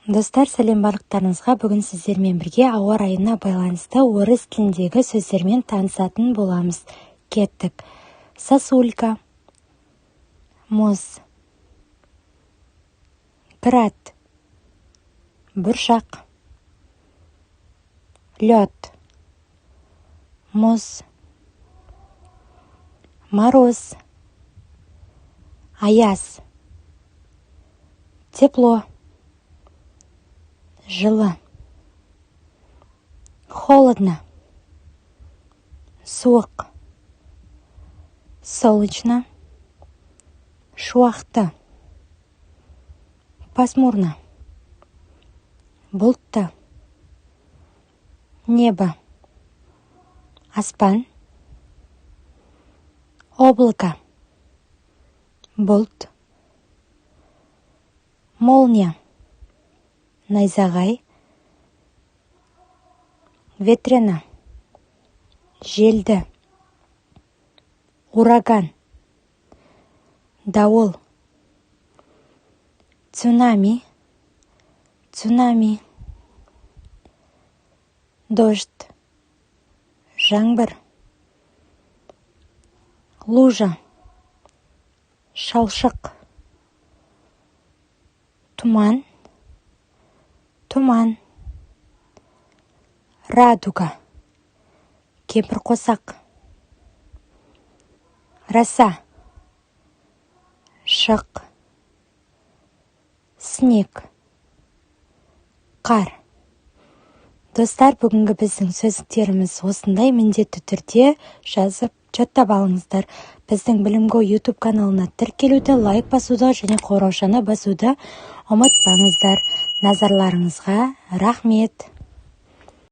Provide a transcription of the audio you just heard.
Достар, сәлем барлықтарыңызға. Бүгін сіздермен бірге ауа райына байланысты орыс тіліндегі сөздермен танысатын боламыз. Кеттік. Сосулька, мұз, град, бұршақ, лед, мұз, мороз, аяз, тепло, жылы, холодно, суық, солнечно, шуақты, пасмурно, бұлтты, небо, аспан, облако, бұлт, молния, найзағай, ветрена, желді, ураган, дауыл, цунами, дождь, жаңбыр, лужа, шалшық, туман, радуга, кемпірқосақ, роса, шық, снег, қар. Достар, бүгінгі біздің сөздіктеріміз осындай. Міндетті түрде жазып жаттап алыңыздар. Біздің Білімго YouTube каналына тіркелуді, лайк басуды және қоңыраушаны басуды ұмытпаңыздар. Назарларыңызға рахмет.